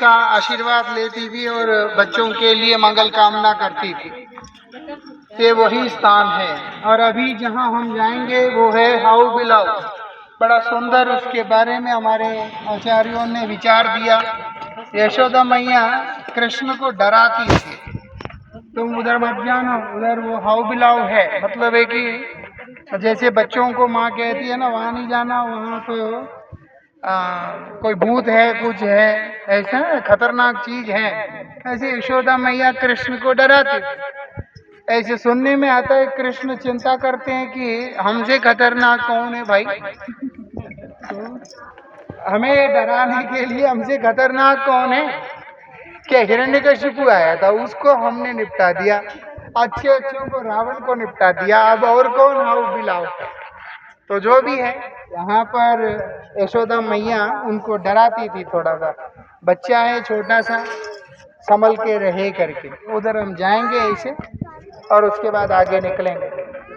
का आशीर्वाद लेती थी और बच्चों के लिए मंगल कामना करती थी। ये वही स्थान है। और अभी जहाँ हम जाएंगे वो है हाउ बिलाव। बड़ा सुंदर उसके बारे में हमारे आचार्यों ने विचार दिया। यशोदा मैया कृष्ण को डराती थी, तुम उधर मत जाना, उधर वो हाउ बिलाव है। मतलब है कि जैसे बच्चों को माँ कहती है ना, वहाँ नहीं जाना, वहाँ तो कोई भूत है, कुछ है, ऐसा खतरनाक चीज है। ऐसे यशोदा मैया कृष्ण को डराती थी। ऐसे सुनने में आता है कृष्ण चिंता करते हैं कि हमसे खतरनाक कौन है भाई, हमें डराने के लिए हमसे खतरनाक कौन है। क्या हिरण्यकशिपु आया था, उसको हमने निपटा दिया, अच्छे अच्छों को रावण को निपटा दिया, अब और कौन हाउ बिलाव। तो जो भी है, यहाँ पर यशोदा मैया उनको डराती थी थोड़ा सा। बच्चा है छोटा सा, संभल के रहे करके। उधर हम जाएंगे ऐसे और उसके बाद आगे निकलेंगे।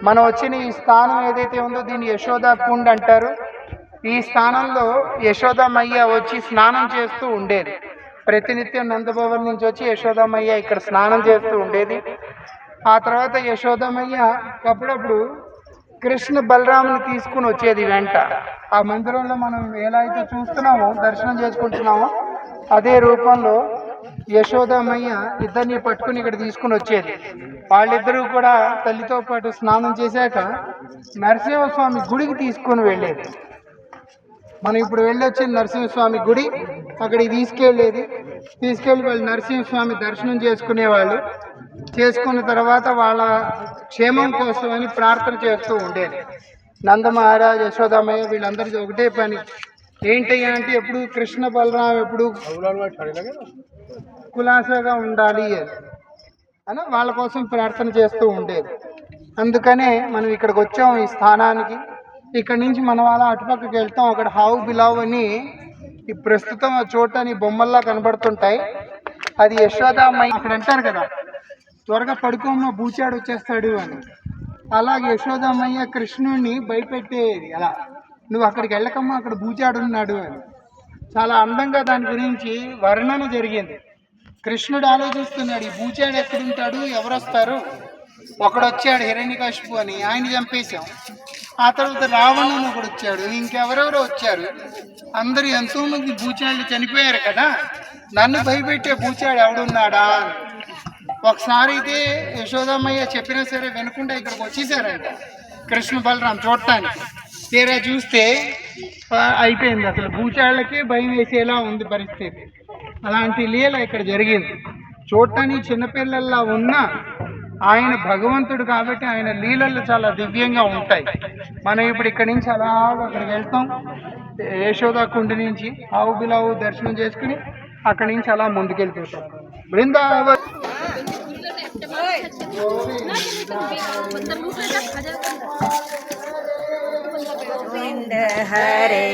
మనం వచ్చిన ఈ స్థానం ఏదైతే ఉందో దీన్ని యశోదా కుండ్ అంటారు. ఈ స్థానంలో యశోదామయ్య వచ్చి స్నానం చేస్తూ ఉండేది. ప్రతినిత్యం నందభవన్ నుంచి వచ్చి యశోదామయ్య ఇక్కడ స్నానం చేస్తూ ఉండేది. ఆ తర్వాత యశోదామయ్య అప్పుడప్పుడు కృష్ణ బలరాముని తీసుకుని వచ్చేది వెంట. ఆ మందిరంలో మనం ఎలా అయితే చూస్తున్నామో, దర్శనం చేసుకుంటున్నామో, అదే రూపంలో యశోదామయ్య ఇద్దరిని పట్టుకుని ఇక్కడ తీసుకుని వచ్చేది. వాళ్ళిద్దరూ కూడా తల్లితో పాటు స్నానం చేశాక నరసింహస్వామి గుడికి తీసుకుని వెళ్ళేది. మనం ఇప్పుడు వెళ్ళొచ్చిన నరసింహస్వామి గుడి, అక్కడికి తీసుకెళ్ళి వాళ్ళు నరసింహస్వామి దర్శనం చేసుకునేవాళ్ళు. చేసుకున్న తర్వాత వాళ్ళ క్షేమం కోసం అని ప్రార్థన చేస్తూ ఉండేది. నంద మహారాజ్, యశోదామయ్య వీళ్ళందరికీ ఒకటే పని ఏంటయ్యా అంటే, ఎప్పుడు కృష్ణ బలరాం ఎప్పుడు కులాసాగా ఉండాలి అని వాళ్ళ కోసం ప్రార్థన చేస్తూ ఉండేది. అందుకనే మనం ఇక్కడికి వచ్చాం ఈ స్థానానికి. ఇక్కడి నుంచి మనం అలా అటుపక్కకి వెళ్తాం. అక్కడ హావు బిలావ్ అని ఈ ప్రస్తుతం ఆ చోటని బొమ్మల్లా కనబడుతుంటాయి. అది యశోదామయ్య అక్కడ అంటారు కదా, త్వరగా పడుకోమ్మ బూచాడు వచ్చేస్తాడు అని. అలాగే యశోదామయ్య కృష్ణుడిని భయపెట్టేది, అలా నువ్వు అక్కడికి వెళ్ళకమ్మా, అక్కడ బూచాడు ఉన్నాడు అని. చాలా అందంగా దాని గురించి వర్ణన జరిగింది. కృష్ణుడు ఆలోచిస్తున్నాడు, ఈ బూచాడు ఎక్కడుంటాడు, ఎవరు వస్తారు. ఒకడు వచ్చాడు హిరణ్యకశిపు అని, ఆయన చంపేశాం. ఆ తర్వాత రావణుని ఒకడు వచ్చాడు, ఇంకెవరెవరో వచ్చారు. అందరూ ఎంతోమంది బూచాళ్ళు చనిపోయారు కదా, నన్ను భయపెట్టే బూచాడు ఎవడున్నాడా. ఒకసారి అయితే యశోదామయ్య చెప్పినా సరే వినకుండా ఇక్కడికి వచ్చేసారంట కృష్ణ బలరాం చూడటానికి. తీరా చూస్తే అయిపోయింది, అసలు బూచాళ్ళకే భయం వేసేలా ఉంది పరిస్థితి. అలాంటి లీల ఇక్కడ జరిగింది. చూడటానికి చిన్నపిల్లల్లా ఉన్నా ఆయన భగవంతుడు కాబట్టి ఆయన లీలలు చాలా దివ్యంగా ఉంటాయి. మనం ఇప్పుడు ఇక్కడి నుంచి అలా అక్కడికి వెళ్తాం. యశోదా కుండ నుంచి ఆవు బిలావు దర్శనం చేసుకుని అక్కడి నుంచి అలా ముందుకెళ్తుంటాం. బృందావన్ హరే